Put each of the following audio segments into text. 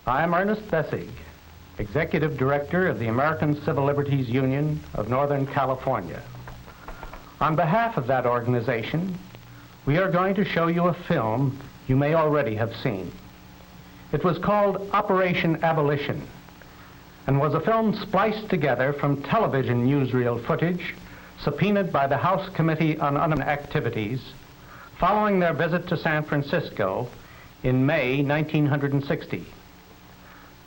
I'm Ernest Bessig, Executive Director of the American Civil Liberties Union of Northern California. On behalf of that organization, we are going to show you a film you may already have seen. It was called Operation Abolition and was a film spliced together from television newsreel footage subpoenaed by the House Committee on Un-American Activities following their visit to San Francisco in May 1960.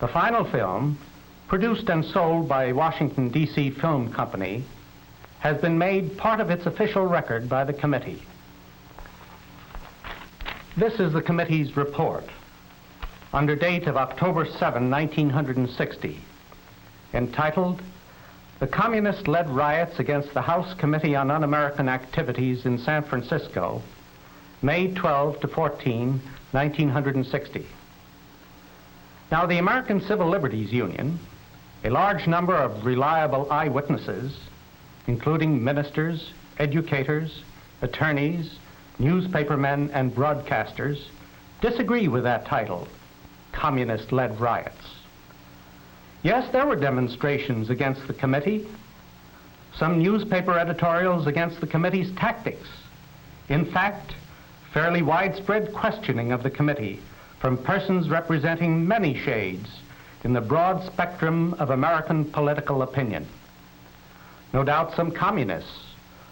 The final film, produced and sold by Washington, D.C. Film Company, has been made part of its official record by the committee. This is the committee's report, under date of October 7, 1960, entitled "The Communist-Led Riots Against the House Committee on Un-American Activities in San Francisco, May 12 to 14, 1960. Now, the American Civil Liberties Union, a large number of reliable eyewitnesses, including ministers, educators, attorneys, newspapermen, and broadcasters, disagree with that title, Communist-Led Riots. Yes, there were demonstrations against the committee, some newspaper editorials against the committee's tactics. In fact, fairly widespread questioning of the committee from persons representing many shades in the broad spectrum of American political opinion. No doubt some communists,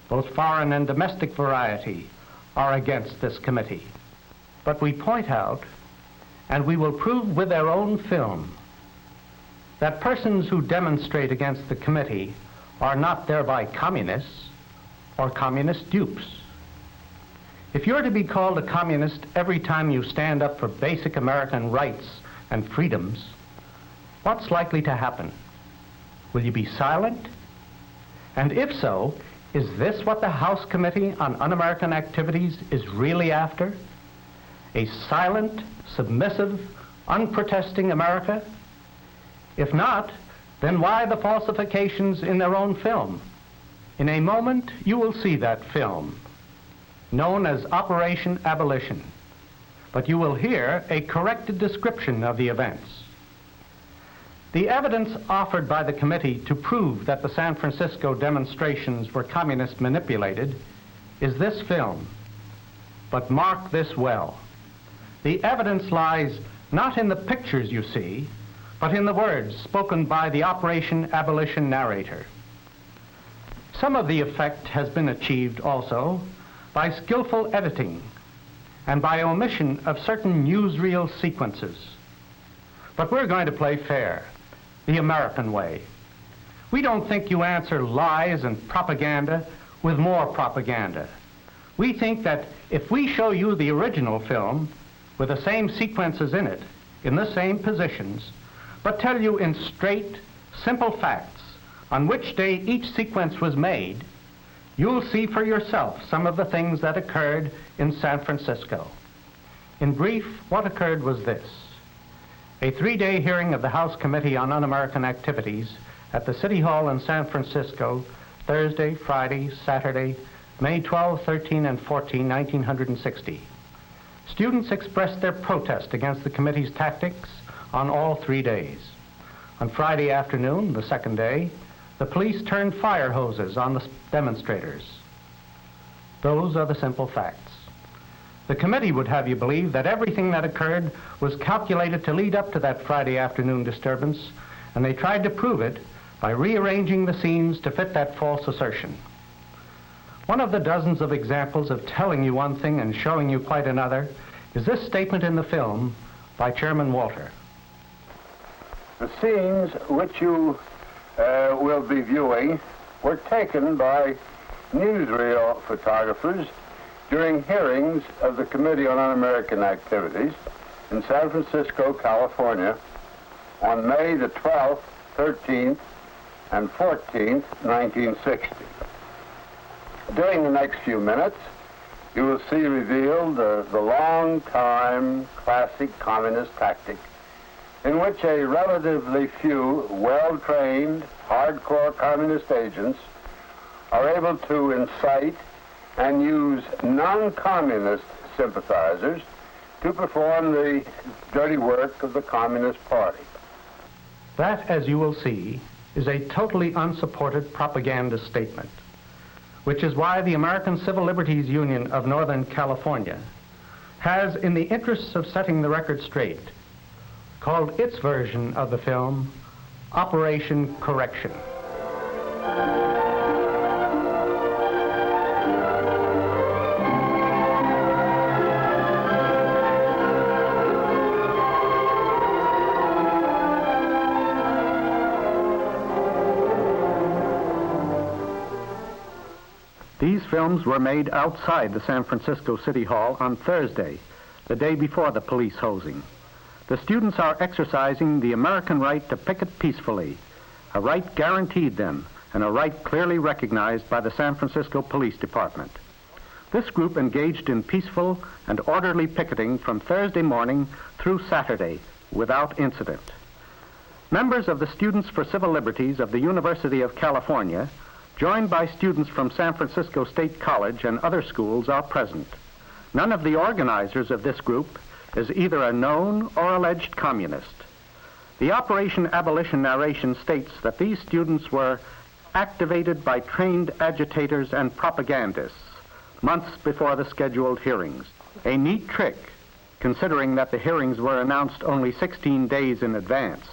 both foreign and domestic variety, are against this committee. But we point out, and we will prove with their own film, that persons who demonstrate against the committee are not thereby communists or communist dupes. If you're to be called a communist every time you stand up for basic American rights and freedoms, what's likely to happen? Will you be silent? And if so, is this what the House Committee on Un-American Activities is really after? A silent, submissive, unprotesting America? If not, then why the falsifications in their own film? In a moment, you will see that film, known as Operation Abolition, but you will hear a corrected description of the events. The evidence offered by the committee to prove that the San Francisco demonstrations were communist manipulated is this film. But mark this well. The evidence lies not in the pictures you see, but in the words spoken by the Operation Abolition narrator. Some of the effect has been achieved also by skillful editing and by omission of certain newsreel sequences. But we're going to play fair, the American way. We don't think you answer lies and propaganda with more propaganda. We think that if we show you the original film with the same sequences in it, in the same positions, but tell you in straight, simple facts on which day each sequence was made, you'll see for yourself some of the things that occurred in San Francisco. In brief, what occurred was this: a 3-day hearing of the House Committee on Un-American Activities at the City Hall in San Francisco, Thursday, Friday, Saturday, May 12, 13, and 14, 1960. Students expressed their protest against the committee's tactics on all 3 days. On Friday afternoon, the second day, the police turned fire hoses on the demonstrators. Those are the simple facts. The committee would have you believe that everything that occurred was calculated to lead up to that Friday afternoon disturbance, and they tried to prove it by rearranging the scenes to fit that false assertion. One of the dozens of examples of telling you one thing and showing you quite another is this statement in the film by Chairman Walter. The scenes which you will be viewing were taken by newsreel photographers during hearings of the Committee on Un-American Activities in San Francisco, California on May the 12th, 13th, and 14th, 1960. During the next few minutes, you will see revealed the long-time classic communist tactic in which a relatively few well-trained, hardcore communist agents are able to incite and use non-communist sympathizers to perform the dirty work of the Communist Party. That, as you will see, is a totally unsupported propaganda statement, which is why the American Civil Liberties Union of Northern California has, in the interests of setting the record straight, called its version of the film Operation Correction. These films were made outside the San Francisco City Hall on Thursday, the day before the police hosing. The students are exercising the American right to picket peacefully, a right guaranteed them and a right clearly recognized by the San Francisco Police Department. This group engaged in peaceful and orderly picketing from Thursday morning through Saturday without incident. Members of the Students for Civil Liberties of the University of California, joined by students from San Francisco State College and other schools, are present. None of the organizers of this group is either a known or alleged communist. The Operation Abolition narration states that these students were activated by trained agitators and propagandists months before the scheduled hearings. A neat trick, considering that the hearings were announced only 16 days in advance.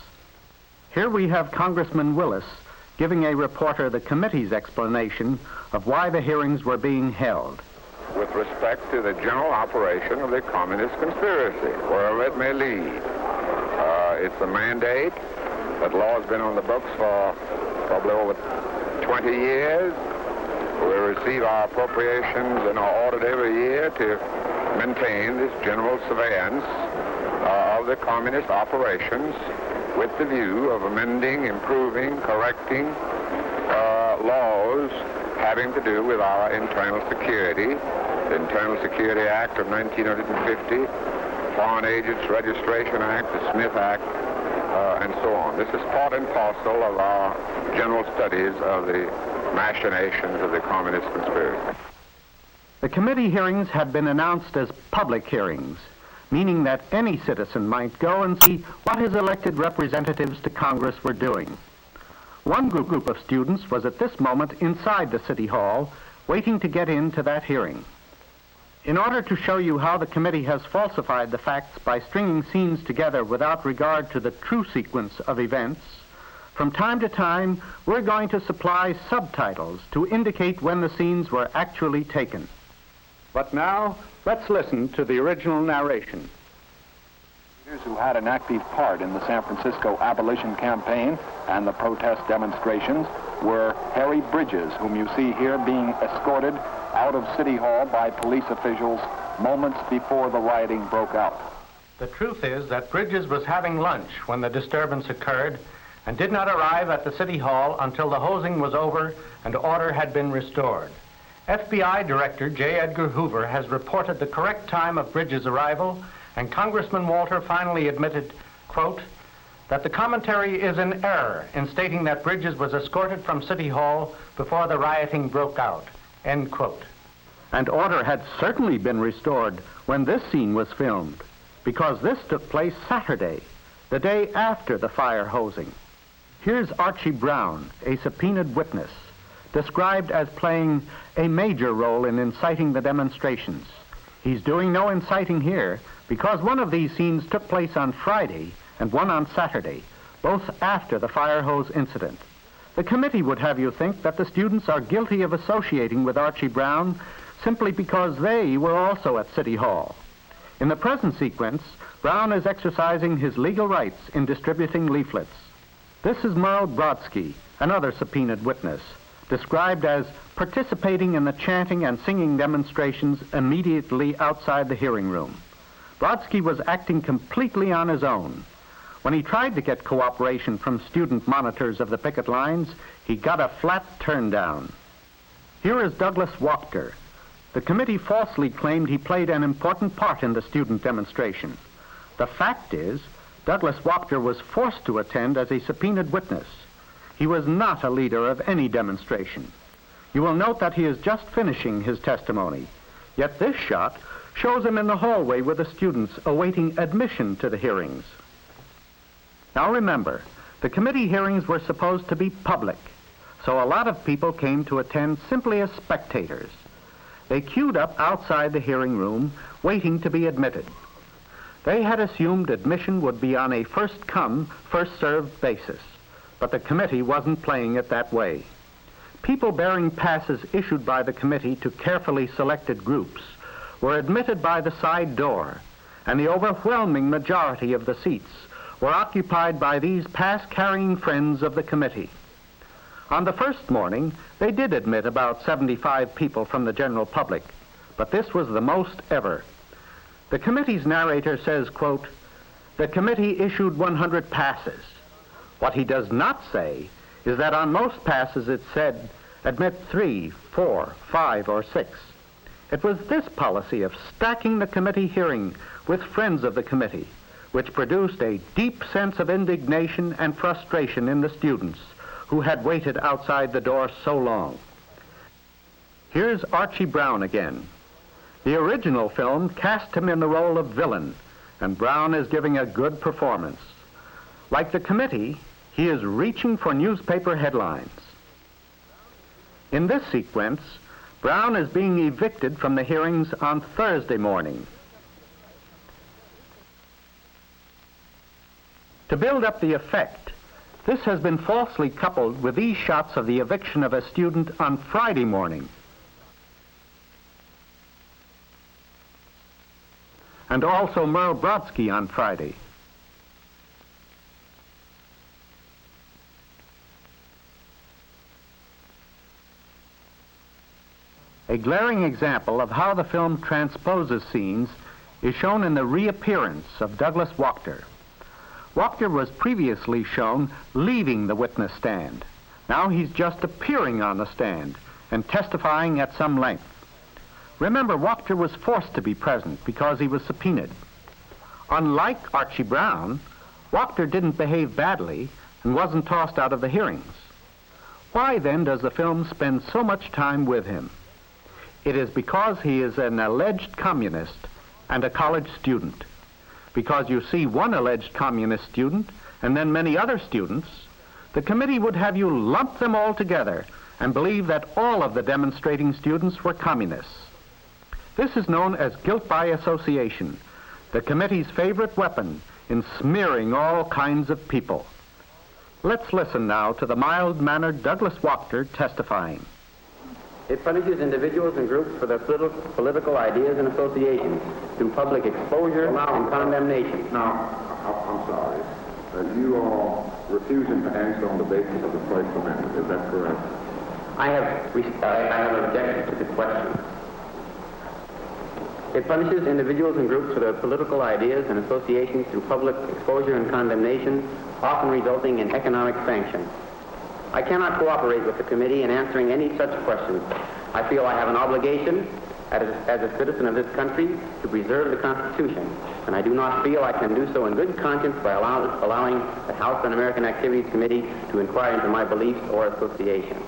Here we have Congressman Willis giving a reporter the committee's explanation of why the hearings were being held. With respect to the general operation of the communist conspiracy, wherever it may lead. It's a mandate. That law has been on the books for probably over 20 years. We receive our appropriations and are audited every year to maintain this general surveillance of the communist operations with the view of amending, improving, correcting laws having to do with our internal security, the Internal Security Act of 1950, Foreign Agents Registration Act, the Smith Act, and so on. This is part and parcel of our general studies of the machinations of the communist conspiracy. The committee hearings had been announced as public hearings, meaning that any citizen might go and see what his elected representatives to Congress were doing. One group of students was at this moment inside the City Hall, waiting to get into that hearing. In order to show you how the committee has falsified the facts by stringing scenes together without regard to the true sequence of events, from time to time, we're going to supply subtitles to indicate when the scenes were actually taken. But now, let's listen to the original narration. Leaders who had an active part in the San Francisco Abolition campaign and the protest demonstrations were Harry Bridges, whom you see here being escorted out of City Hall by police officials moments before the rioting broke out. The truth is that Bridges was having lunch when the disturbance occurred and did not arrive at the City Hall until the hosing was over and order had been restored. FBI Director J. Edgar Hoover has reported the correct time of Bridges' arrival, and Congressman Walter finally admitted, quote, that the commentary is in error in stating that Bridges was escorted from City Hall before the rioting broke out, end quote. And order had certainly been restored when this scene was filmed, because this took place Saturday, the day after the fire hosing. Here's Archie Brown, a subpoenaed witness, described as playing a major role in inciting the demonstrations. He's doing no inciting here because one of these scenes took place on Friday and one on Saturday, both after the fire hose incident. The committee would have you think that the students are guilty of associating with Archie Brown simply because they were also at City Hall. In the present sequence, Brown is exercising his legal rights in distributing leaflets. This is Merle Brodsky, another subpoenaed witness, described as participating in the chanting and singing demonstrations immediately outside the hearing room. Brodsky was acting completely on his own. When he tried to get cooperation from student monitors of the picket lines, he got a flat turn down. Here is Douglas Wachter. The committee falsely claimed he played an important part in the student demonstration. The fact is, Douglas Wachter was forced to attend as a subpoenaed witness. He was not a leader of any demonstration. You will note that he is just finishing his testimony. Yet this shot shows him in the hallway with the students awaiting admission to the hearings. Now remember, the committee hearings were supposed to be public, so a lot of people came to attend simply as spectators. They queued up outside the hearing room, waiting to be admitted. They had assumed admission would be on a first-come, first-served basis, but the committee wasn't playing it that way. People bearing passes issued by the committee to carefully selected groups were admitted by the side door, and the overwhelming majority of the seats were occupied by these pass-carrying friends of the committee. On the first morning, they did admit about 75 people from the general public, but this was the most ever. The committee's narrator says, quote, "The committee issued 100 passes." What he does not say is that on most passes it said, admit 3, 4, 5, or 6. It was this policy of stacking the committee hearing with friends of the committee which produced a deep sense of indignation and frustration in the students who had waited outside the door so long. Here's Archie Brown again. The original film cast him in the role of villain, and Brown is giving a good performance. Like the committee, he is reaching for newspaper headlines. In this sequence, Brown is being evicted from the hearings on Thursday morning. To build up the effect, this has been falsely coupled with these shots of the eviction of a student on Friday morning. And also Merle Brodsky on Friday. A glaring example of how the film transposes scenes is shown in the reappearance of Douglas Wachter. Wachter was previously shown leaving the witness stand. Now he's just appearing on the stand and testifying at some length. Remember, Wachter was forced to be present because he was subpoenaed. Unlike Archie Brown, Wachter didn't behave badly and wasn't tossed out of the hearings. Why then does the film spend so much time with him? It is because he is an alleged communist and a college student. Because you see one alleged communist student and then many other students, the committee would have you lump them all together and believe that all of the demonstrating students were communists. This is known as guilt by association, the committee's favorite weapon in smearing all kinds of people. Let's listen now to the mild-mannered Douglas Wachter testifying. It punishes individuals and groups for their political ideas and associations through public exposure and condemnation. Now, I'm sorry. You are refusing to answer on the basis of the First Amendment. Is that correct? I have objected to the question. It punishes individuals and groups for their political ideas and associations through public exposure and condemnation, often resulting in economic sanction. I cannot cooperate with the committee in answering any such questions. I feel I have an obligation as a citizen of this country to preserve the Constitution, and I do not feel I can do so in good conscience by allowing the House Un-American Activities Committee to inquire into my beliefs or associations.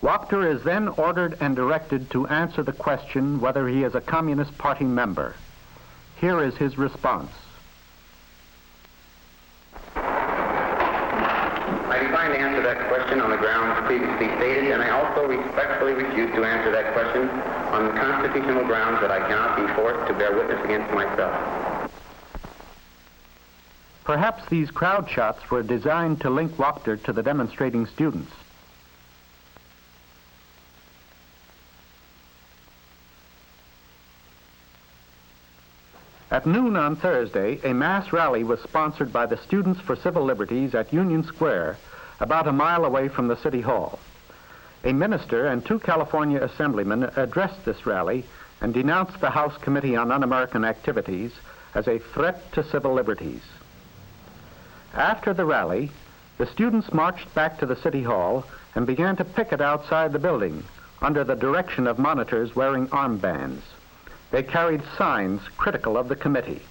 Wachter is then ordered and directed to answer the question whether he is a Communist Party member. Here is his response. I decline to answer that question on the grounds previously stated, and I also respectfully refuse to answer that question on the constitutional grounds that I cannot be forced to bear witness against myself. Perhaps these crowd shots were designed to link Wachter to the demonstrating students. At noon on Thursday, a mass rally was sponsored by the Students for Civil Liberties at Union Square, about a mile away from the City Hall. A minister and 2 California assemblymen addressed this rally and denounced the House Committee on Un-American Activities as a threat to civil liberties. After the rally, the students marched back to the City Hall and began to picket outside the building under the direction of monitors wearing armbands. They carried signs critical of the committee.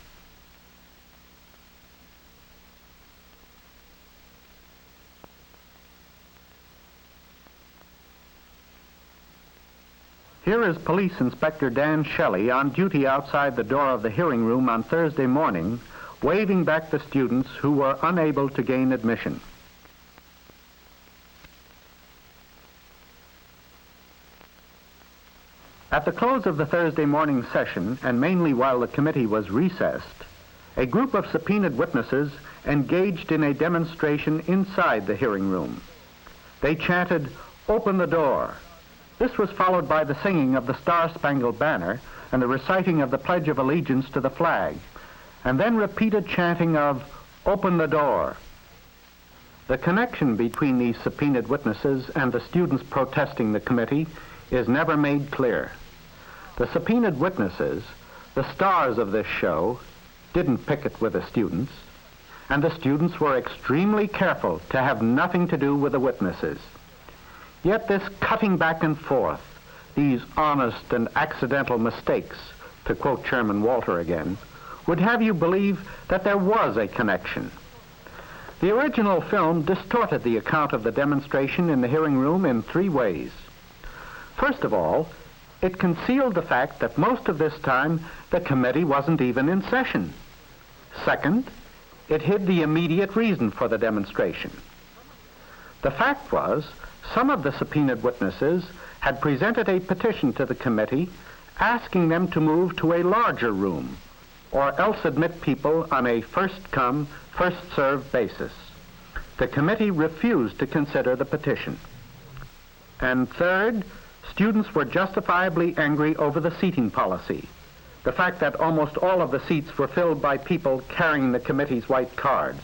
Here is Police Inspector Dan Shelley on duty outside the door of the hearing room on Thursday morning, waving back the students who were unable to gain admission. At the close of the Thursday morning session, and mainly while the committee was recessed, a group of subpoenaed witnesses engaged in a demonstration inside the hearing room. They chanted, "Open the door." This was followed by the singing of the Star-Spangled Banner and the reciting of the Pledge of Allegiance to the flag, and then repeated chanting of, "Open the door." The connection between these subpoenaed witnesses and the students protesting the committee is never made clear. The subpoenaed witnesses, the stars of this show, didn't picket with the students, and the students were extremely careful to have nothing to do with the witnesses. Yet this cutting back and forth, these honest and accidental mistakes, to quote Chairman Walter again, would have you believe that there was a connection. The original film distorted the account of the demonstration in the hearing room in three ways. First of all, it concealed the fact that most of this time the committee wasn't even in session. Second, it hid the immediate reason for the demonstration. The fact was, some of the subpoenaed witnesses had presented a petition to the committee asking them to move to a larger room, or else admit people on a first-come, first-served basis. The committee refused to consider the petition. And third, students were justifiably angry over the seating policy, the fact that almost all of the seats were filled by people carrying the committee's white cards.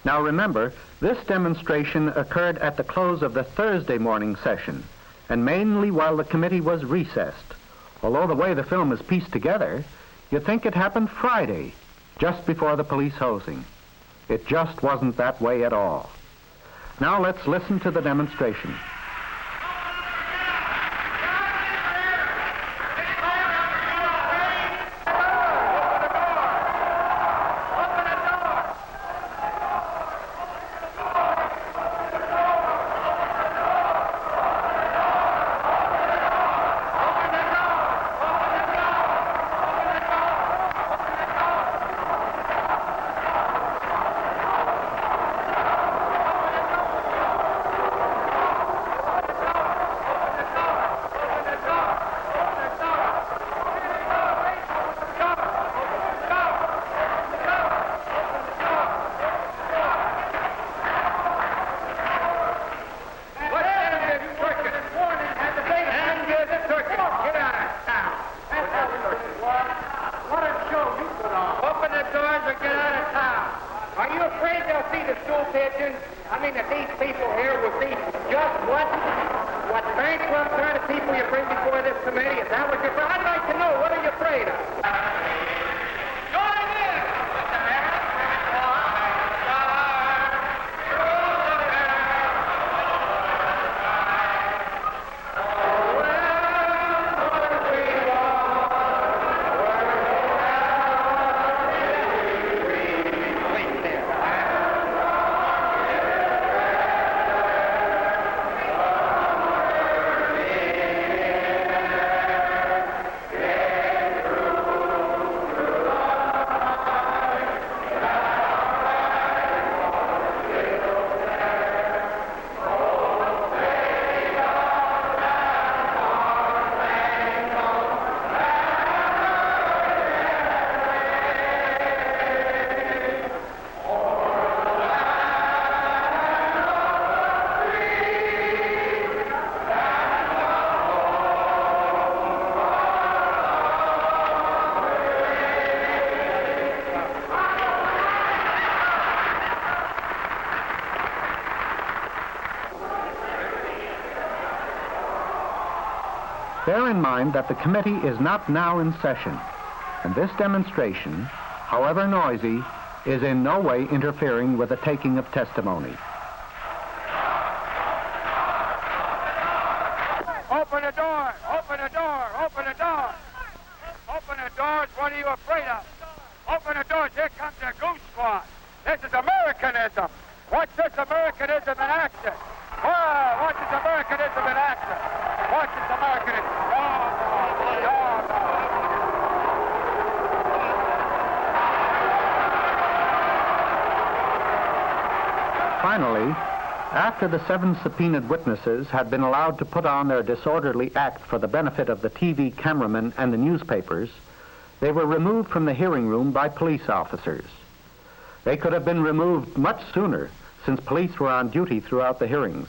Now remember, this demonstration occurred at the close of the Thursday morning session, and mainly while the committee was recessed. Although the way the film is pieced together, you'd think it happened Friday, just before the police hosing. It just wasn't that way at all. Now let's listen to the demonstration. Bear in mind that the committee is not now in session, and this demonstration, however noisy, is in no way interfering with the taking of testimony. Open the door! Open the door! Open the door! Open the doors! What are you afraid of? Open the doors! Here comes the goose squad! This is Americanism! Watch this Americanism in action! Oh, watch this Americanism in action! Watch this Americanism! Finally, after the 7 subpoenaed witnesses had been allowed to put on their disorderly act for the benefit of the TV cameramen and the newspapers, they were removed from the hearing room by police officers. They could have been removed much sooner, since police were on duty throughout the hearings.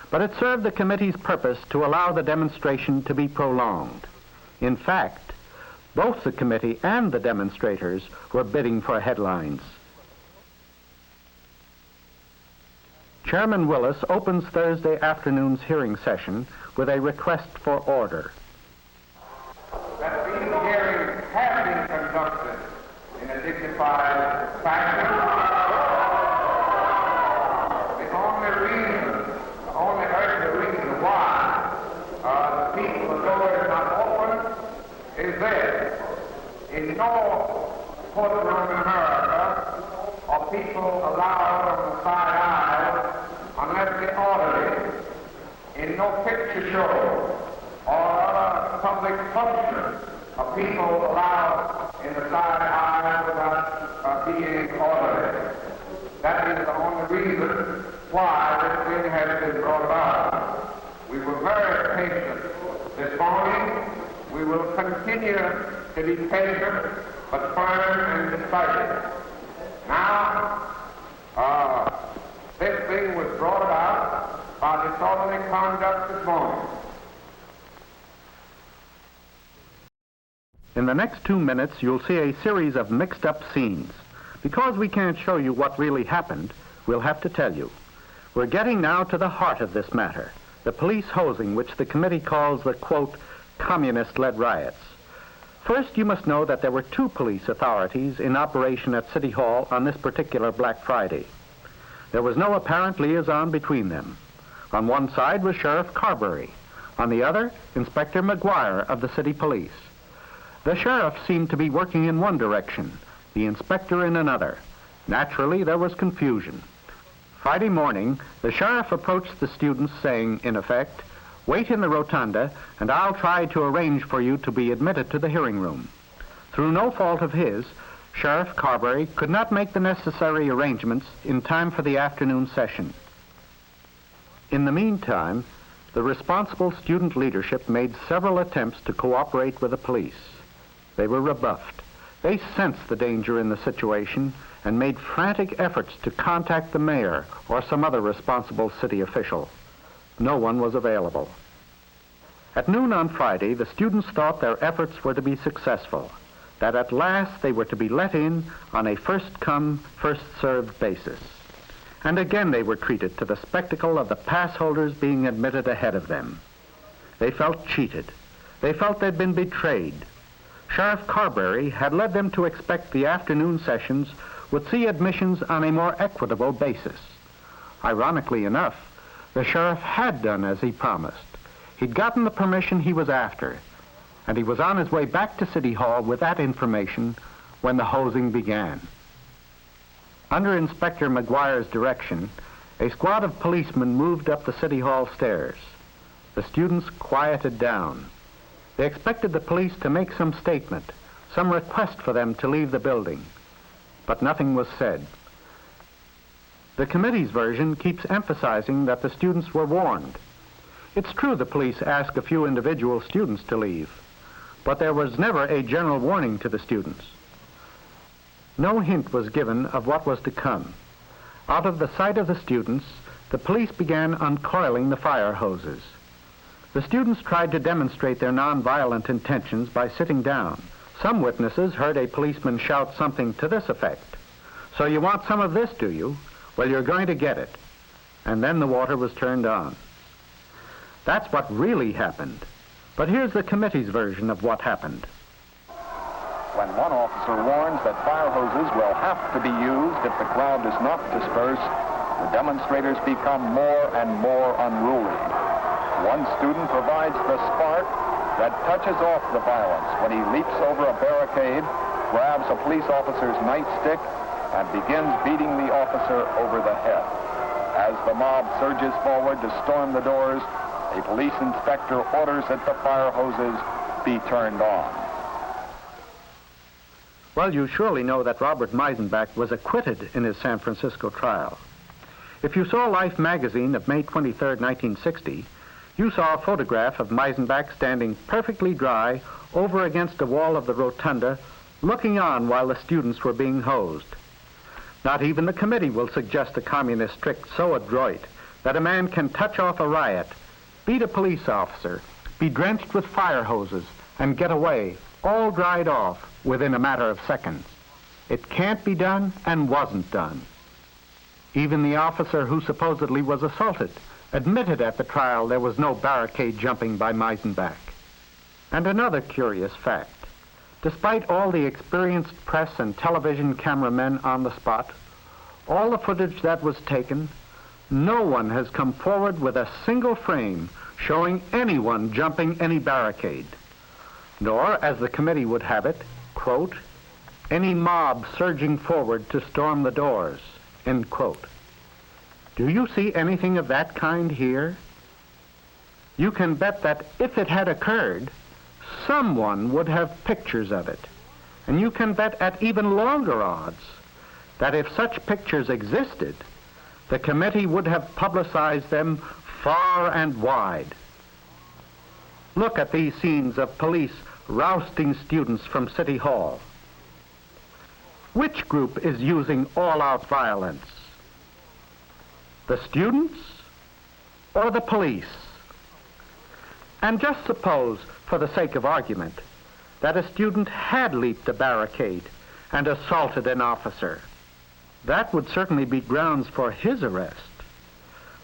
But it served the committee's purpose to allow the demonstration to be prolonged. In fact, both the committee and the demonstrators were bidding for headlines. Chairman Willis opens Thursday afternoon's hearing session with a request for order. That these hearings have been conducted in a dignified fashion. The only urgent reason why the peaceful door is not open is this. In no courtroom in America are people allowed on the side aisle unless they're orderly. In no picture show or other public function are people allowed in the side aisle without being orderly. That is the only reason why this thing has been brought about. We were very patient this morning. We will continue to be patient, but firm and decisive. Now, this thing was brought about by disorderly conduct this morning. In the next 2 minutes, you'll see a series of mixed-up scenes. Because we can't show you what really happened, we'll have to tell you. We're getting now to the heart of this matter, the police hosing, which the committee calls the, quote, communist-led riots. First, you must know that there were 2 police authorities in operation at City Hall on this particular Black Friday. There was no apparent liaison between them. On one side was Sheriff Carberry. On the other, Inspector McGuire of the city police. The sheriff seemed to be working in one direction, the inspector in another. Naturally, there was confusion. Friday morning, the sheriff approached the students saying, in effect, wait in the rotunda and I'll try to arrange for you to be admitted to the hearing room. Through no fault of his, Sheriff Carberry could not make the necessary arrangements in time for the afternoon session. In the meantime, the responsible student leadership made several attempts to cooperate with the police. They were rebuffed. They sensed the danger in the situation and made frantic efforts to contact the mayor or some other responsible city official. No one was available. At noon on Friday, the students thought their efforts were to be successful, that at last they were to be let in on a first-come, first-served basis. And again they were treated to the spectacle of the pass holders being admitted ahead of them. They felt cheated. They felt they'd been betrayed. Sheriff Carberry had led them to expect the afternoon sessions would see admissions on a more equitable basis. Ironically enough, the sheriff had done as he promised. He'd gotten the permission he was after, and he was on his way back to City Hall with that information when the hosing began. Under Inspector McGuire's direction, a squad of policemen moved up the City Hall stairs. The students quieted down. They expected the police to make some statement, some request for them to leave the building, but nothing was said. The committee's version keeps emphasizing that the students were warned. It's true the police asked a few individual students to leave, but there was never a general warning to the students. No hint was given of what was to come. Out of the sight of the students, the police began uncoiling the fire hoses. The students tried to demonstrate their nonviolent intentions by sitting down. Some witnesses heard a policeman shout something to this effect. "So you want some of this, do you? Well, you're going to get it." And then the water was turned on. That's what really happened. But here's the committee's version of what happened. When one officer warns that fire hoses will have to be used if the crowd does not disperse, the demonstrators become more and more unruly. One student provides the spark that touches off the violence when he leaps over a barricade, grabs a police officer's nightstick, and begins beating the officer over the head. As the mob surges forward to storm the doors, a police inspector orders that the fire hoses be turned on. Well, you surely know that Robert Meisenbach was acquitted in his San Francisco trial. If you saw Life magazine of May 23, 1960, you saw a photograph of Meisenbach standing perfectly dry over against a wall of the rotunda, looking on while the students were being hosed. Not even the committee will suggest a communist trick so adroit that a man can touch off a riot, beat a police officer, be drenched with fire hoses, and get away, all dried off within a matter of seconds. It can't be done and wasn't done. Even the officer who supposedly was assaulted admitted at the trial there was no barricade jumping by Meisenbach. And another curious fact. Despite all the experienced press and television cameramen on the spot, all the footage that was taken, no one has come forward with a single frame showing anyone jumping any barricade, nor, as the committee would have it, quote, any mob surging forward to storm the doors, end quote. Do you see anything of that kind here? You can bet that if it had occurred, someone would have pictures of it. And you can bet at even longer odds that if such pictures existed, the committee would have publicized them far and wide. Look at these scenes of police rousting students from City Hall. Which group is using all-out violence? The students or the police? And just suppose, for the sake of argument, that a student had leaped a barricade and assaulted an officer. That would certainly be grounds for his arrest.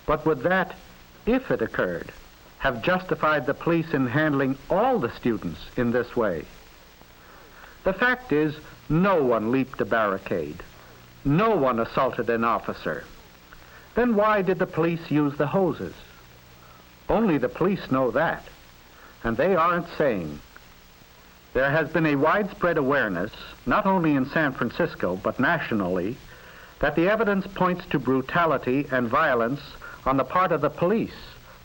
But would that, if it occurred, have justified the police in handling all the students in this way? The fact is, no one leaped a barricade. No one assaulted an officer. Then why did the police use the hoses? Only the police know that, and they aren't saying. There has been a widespread awareness, not only in San Francisco, but nationally, that the evidence points to brutality and violence on the part of the police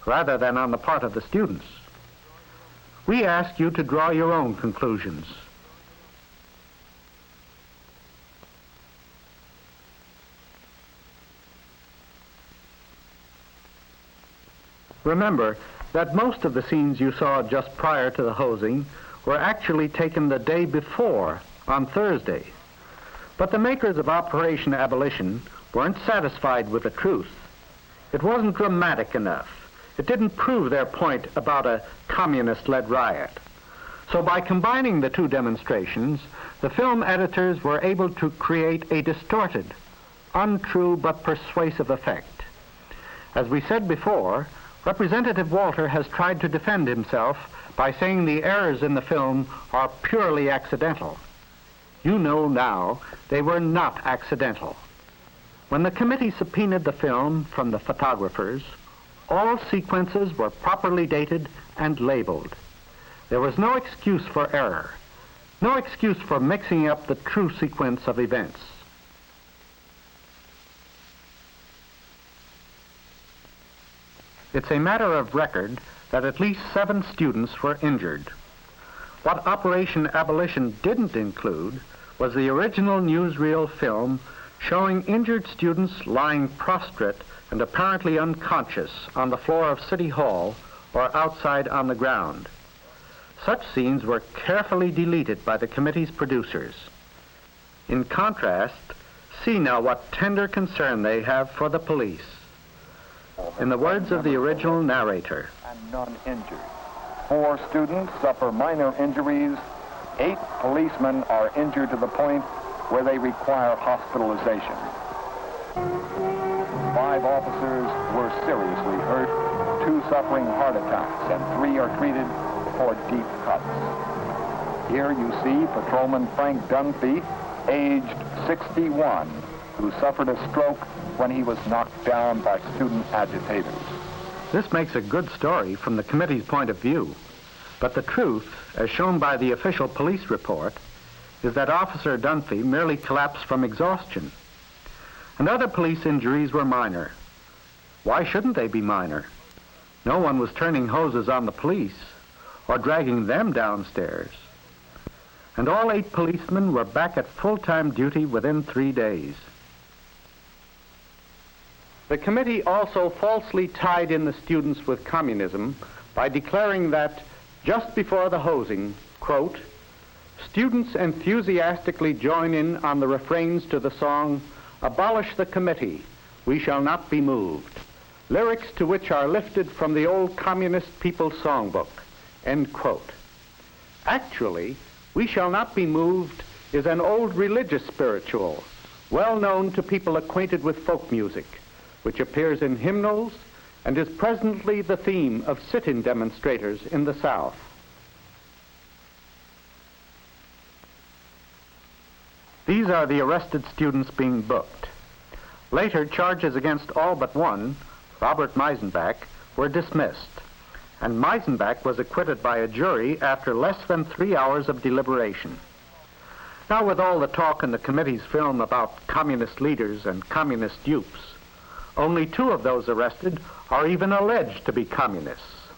rather than on the part of the students. We ask you to draw your own conclusions. Remember that most of the scenes you saw just prior to the hosing were actually taken the day before, on Thursday. But the makers of Operation Abolition weren't satisfied with the truth. It wasn't dramatic enough. It didn't prove their point about a communist-led riot. So by combining the two demonstrations, the film editors were able to create a distorted, untrue but persuasive effect. As we said before, Representative Walter has tried to defend himself by saying the errors in the film are purely accidental. You know now they were not accidental. When the committee subpoenaed the film from the photographers, all sequences were properly dated and labeled. There was no excuse for error, no excuse for mixing up the true sequence of events. It's a matter of record that at least 7 students were injured. What Operation Abolition didn't include was the original newsreel film showing injured students lying prostrate and apparently unconscious on the floor of City Hall or outside on the ground. Such scenes were carefully deleted by the committee's producers. In contrast, see now what tender concern they have for the police. In the words of the original narrator, and none injured. 4 students suffer minor injuries. 8 policemen are injured to the point where they require hospitalization. 5 officers were seriously hurt, 2 suffering heart attacks, and 3 are treated for deep cuts. Here you see Patrolman Frank Dunphy, aged 61, who suffered a stroke when he was knocked down by student agitators. this makes a good story from the committee's point of view. But the truth, as shown by the official police report, is that Officer Dunphy merely collapsed from exhaustion. And other police injuries were minor. Why shouldn't they be minor? No one was turning hoses on the police or dragging them downstairs. And all 8 policemen were back at full-time duty within 3 days. The committee also falsely tied in the students with communism by declaring that just before the hosing, quote, students enthusiastically join in on the refrains to the song, "Abolish the Committee, We Shall Not Be Moved," lyrics to which are lifted from the old Communist People's Songbook, end quote. Actually, "We Shall Not Be Moved" is an old religious spiritual, well known to people acquainted with folk music, which appears in hymnals and is presently the theme of sit-in demonstrators in the South. These are the arrested students being booked. Later, charges against all but one, Robert Meisenbach, were dismissed, and Meisenbach was acquitted by a jury after less than 3 hours of deliberation. Now, with all the talk in the committee's film about communist leaders and communist dupes, only 2 of those arrested are even alleged to be communists.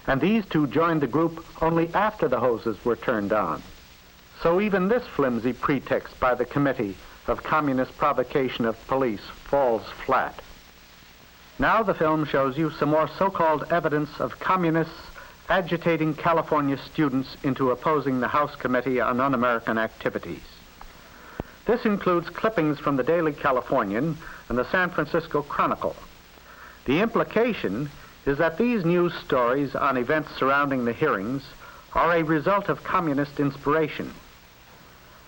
And these 2 joined the group only after the hoses were turned on. So even this flimsy pretext by the committee of communist provocation of police falls flat. Now the film shows you some more so-called evidence of communists agitating California students into opposing the House Committee on Un-American Activities. This includes clippings from the Daily Californian and the San Francisco Chronicle. The implication is that these news stories on events surrounding the hearings are a result of communist inspiration.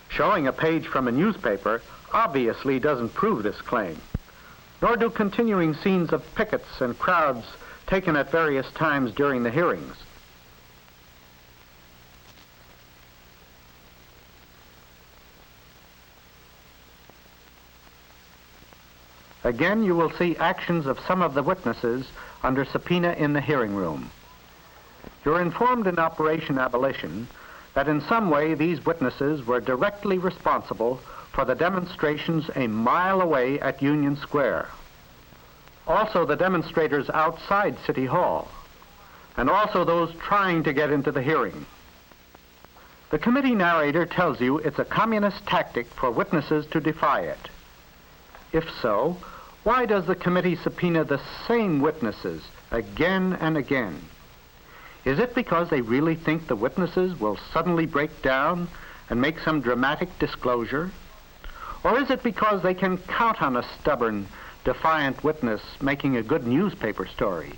Showing a page from a newspaper obviously doesn't prove this claim, nor do continuing scenes of pickets and crowds taken at various times during the hearings. Again, you will see actions of some of the witnesses under subpoena in the hearing room. You're informed in Operation Abolition that in some way these witnesses were directly responsible for the demonstrations a mile away at Union Square. Also the demonstrators outside City Hall, and also those trying to get into the hearing. The committee narrator tells you it's a communist tactic for witnesses to defy it. If so, why does the committee subpoena the same witnesses again and again? Is it because they really think the witnesses will suddenly break down and make some dramatic disclosure? Or is it because they can count on a stubborn, defiant witness making a good newspaper story?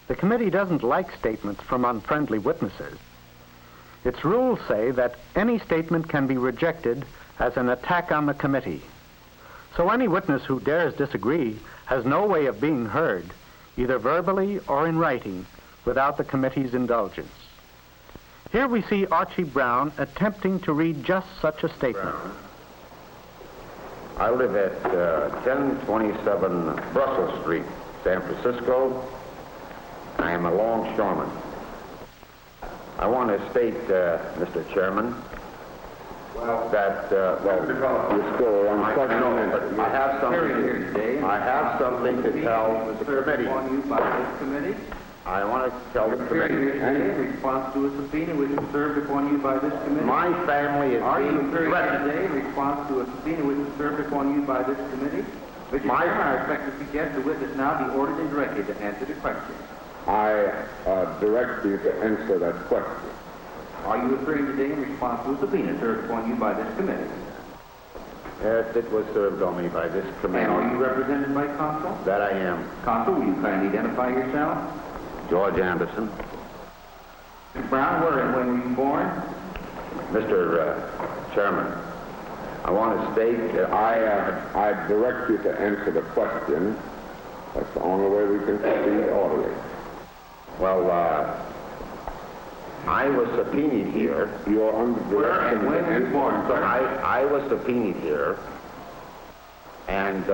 The committee doesn't like statements from unfriendly witnesses. Its rules say that any statement can be rejected as an attack on the committee. So any witness who dares disagree has no way of being heard, either verbally or in writing, without the committee's indulgence. Here we see Archie Brown attempting to read just such a statement. I live at 1027 Brussels Street, San Francisco. I am a longshoreman. I want to state, Mr. Chairman, that, You're still on I have something to tell the committee. I want to tell the committee. In response to a subpoena which was served upon you by this committee. My family is being threatened. Today in response to a subpoena which was served upon you by this committee. Mr. Chairman, I respect to suggest the witness now be ordered and directed to answer the question. I direct you to answer that question. Are you appearing today in response to a subpoena served upon you by this committee? Yes, it was served on me by this committee. And are you represented by counsel? That I am. Counsel, will you kindly identify yourself? George Anderson. Mr. Brown, where and when were you born? Mr. Chairman, I want to state that I direct you to answer the question. That's the only way we can proceed orderly. well, I was subpoenaed here. You are under Where direction and when were you born, sir? I was subpoenaed here, and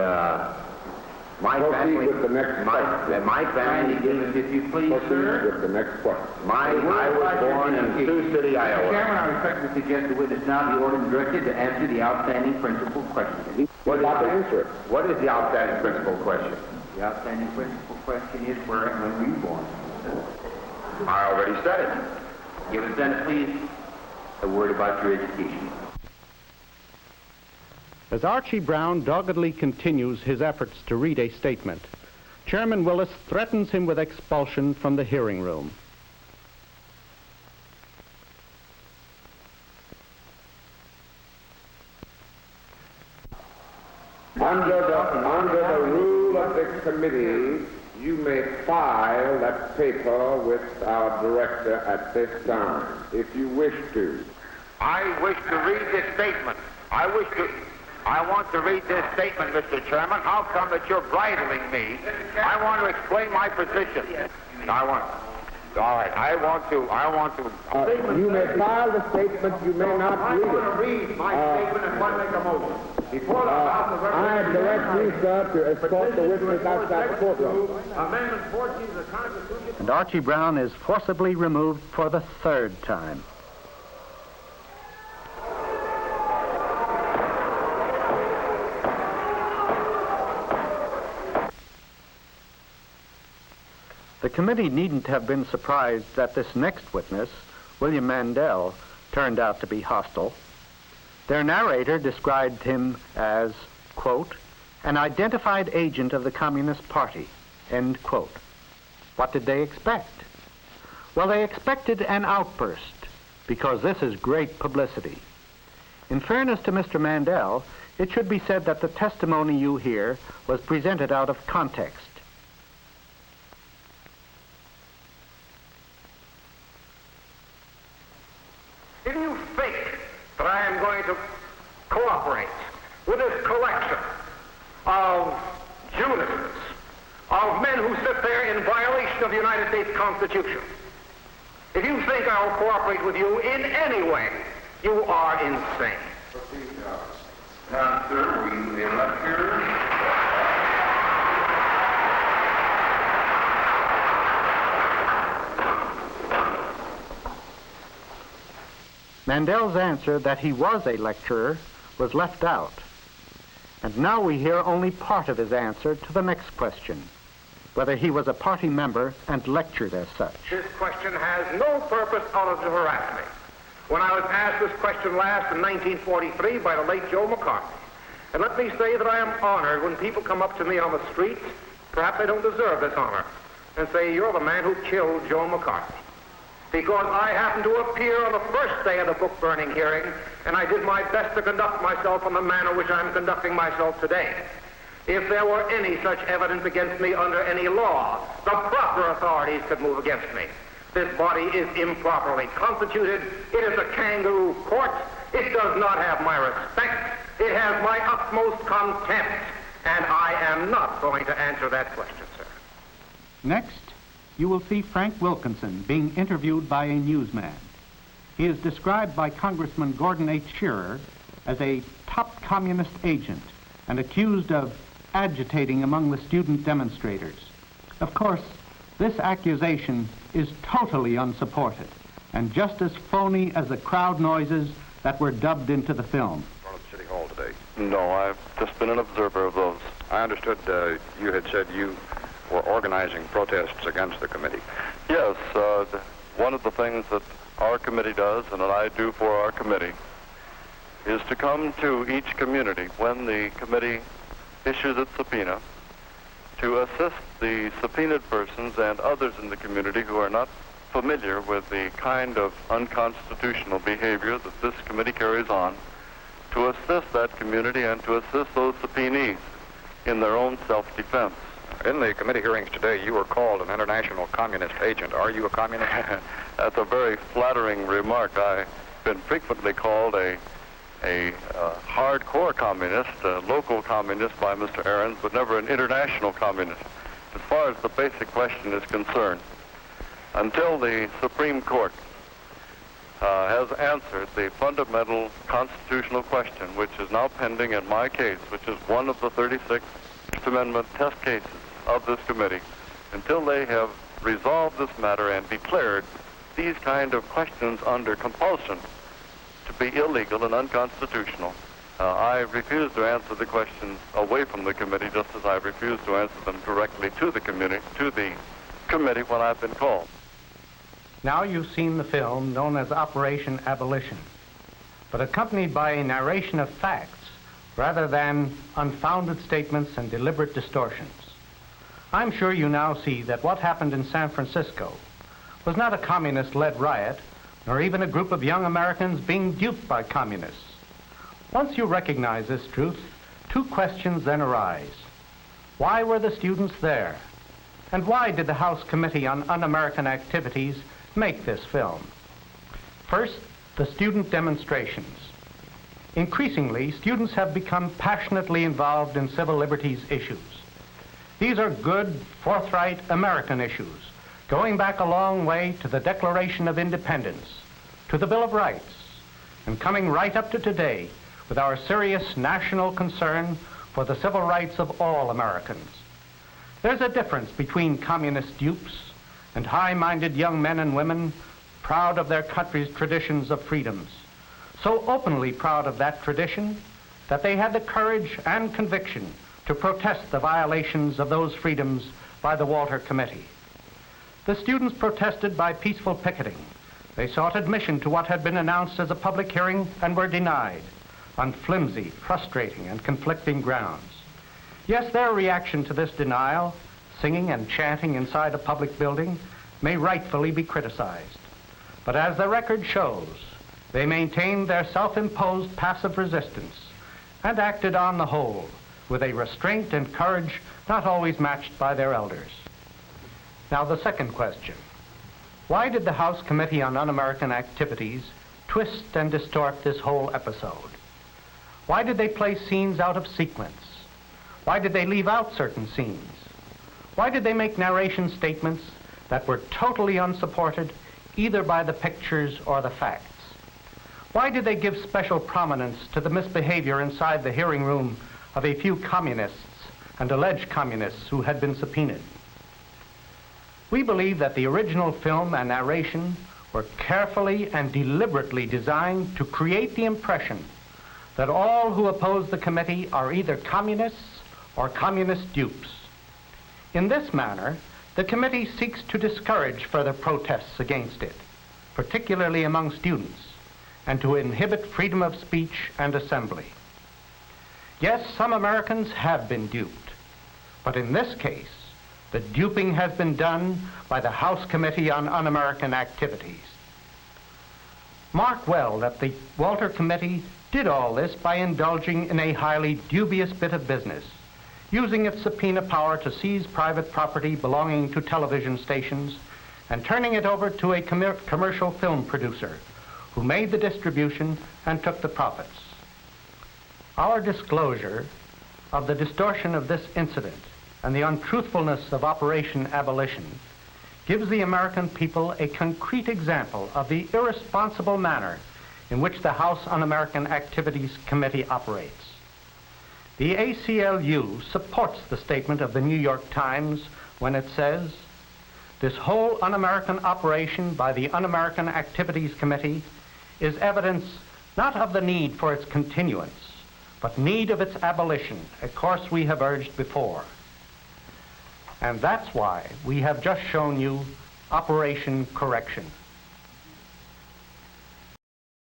my Proceed family, with the next question. my family, If you please, Proceed sir. with the next question. I was born in Sioux City, Mr. Iowa. Chairman, I respect to suggest the witness now be ordered and directed to answer the outstanding principal question. What about to answer it? What is the outstanding principal question? The outstanding principal question is where and when were you born? I already said it. Give us then, please. a word about your education. As Archie Brown doggedly continues his efforts to read a statement, Chairman Willis threatens him with expulsion from the hearing room. Under the rule of the committee, you may file that paper with our director at this time, if you wish to. I wish to read this statement. I want to read this statement, Mr. Chairman. How come that you're bridling me? I want to explain my position. All right, I want to. You may file the statement, you may not read it. I want to read my statement and want to make a motion. I direct you, sir, to escort the witness outside the courtroom. Amendment 14 of the Constitution. And Archie Brown is forcibly removed for the third time. The committee needn't have been surprised that this next witness, William Mandel, turned out to be hostile. Their narrator described him as, quote, an identified agent of the Communist Party, end quote. What did they expect? Well, they expected an outburst, because this is great publicity. In fairness to Mr. Mandel, it should be said that the testimony you hear was presented out of context. If you think that I am going to cooperate with this collection of Judases, of men who sit there in violation of the United States Constitution, if you think I will cooperate with you in any way, you are insane. Now, sir, we elect here. Mandel's answer that he was a lecturer was left out. And now we hear only part of his answer to the next question, whether he was a party member and lectured as such. This question has no purpose other to harass me. When I was asked this question last in 1943 by the late Joe McCarthy, and let me say that I am honored when people come up to me on the streets, perhaps they don't deserve this honor, and say, you're the man who killed Joe McCarthy. Because I happened to appear on the first day of the book-burning hearing, and I did my best to conduct myself in the manner which I'm conducting myself today. If there were any such evidence against me under any law, the proper authorities could move against me. This body is improperly constituted. It is a kangaroo court. It does not have my respect. It has my utmost contempt. And I am not going to answer that question, sir. Next, you will see Frank Wilkinson being interviewed by a newsman. He is described by Congressman Gordon H. Shearer as a top communist agent and accused of agitating among the student demonstrators. Of course, this accusation is totally unsupported and just as phony as the crowd noises that were dubbed into the film. In front of City Hall today. No, I've just been an observer of those. I understood you had said you were organizing protests against the committee. Yes, one of the things that our committee does and that I do for our committee is to come to each community when the committee issues its subpoena to assist the subpoenaed persons and others in the community who are not familiar with the kind of unconstitutional behavior that this committee carries on, to assist that community and to assist those subpoenees in their own self-defense. In the committee hearings today, you were called an international communist agent. Are you a communist? That's a very flattering remark. I've been frequently called a hardcore communist, a local communist by Mr. Ahrens, but never an international communist. As far as the basic question is concerned, until the Supreme Court has answered the fundamental constitutional question, which is now pending in my case, which is one of the 36 First Amendment test cases of this committee, until they have resolved this matter and declared these kind of questions under compulsion to be illegal and unconstitutional, I refuse to answer the questions away from the committee, just as I refuse to answer them directly to the committee when I've been called. Now you've seen the film known as Operation Abolition, but accompanied by a narration of facts rather than unfounded statements and deliberate distortions. I'm sure you now see that what happened in San Francisco was not a communist-led riot, nor even a group of young Americans being duped by communists. Once you recognize this truth, two questions then arise. Why were the students there? And why did the House Committee on Un-American Activities make this film? First, the student demonstrations. Increasingly, students have become passionately involved in civil liberties issues. These are good, forthright American issues, going back a long way to the Declaration of Independence, to the Bill of Rights, and coming right up to today with our serious national concern for the civil rights of all Americans. There's a difference between communist dupes and high-minded young men and women proud of their country's traditions of freedoms, so openly proud of that tradition that they had the courage and conviction to protest the violations of those freedoms by the Walter Committee. The students protested by peaceful picketing. They sought admission to what had been announced as a public hearing and were denied on flimsy, frustrating, and conflicting grounds. Yes, their reaction to this denial, singing and chanting inside a public building, may rightfully be criticized. But as the record shows, they maintained their self-imposed passive resistance and acted on the whole with a restraint and courage not always matched by their elders. Now the second question. Why did the House Committee on Un-American Activities twist and distort this whole episode? Why did they place scenes out of sequence? Why did they leave out certain scenes? Why did they make narration statements that were totally unsupported either by the pictures or the facts? Why did they give special prominence to the misbehavior inside the hearing room of a few communists and alleged communists who had been subpoenaed? We believe that the original film and narration were carefully and deliberately designed to create the impression that all who oppose the committee are either communists or communist dupes. In this manner, the committee seeks to discourage further protests against it, particularly among students, and to inhibit freedom of speech and assembly. Yes, some Americans have been duped, but in this case, the duping has been done by the House Committee on Un-American Activities. Mark well that the Walter Committee did all this by indulging in a highly dubious bit of business, using its subpoena power to seize private property belonging to television stations and turning it over to a commercial film producer who made the distribution and took the profits. Our disclosure of the distortion of this incident and the untruthfulness of Operation Abolition gives the American people a concrete example of the irresponsible manner in which the House Un-American Activities Committee operates. The ACLU supports the statement of the New York Times when it says, "This whole un-American operation by the Un-American Activities Committee is evidence not of the need for its continuance, but need of its abolition, a course we have urged before." And that's why we have just shown you Operation Correction.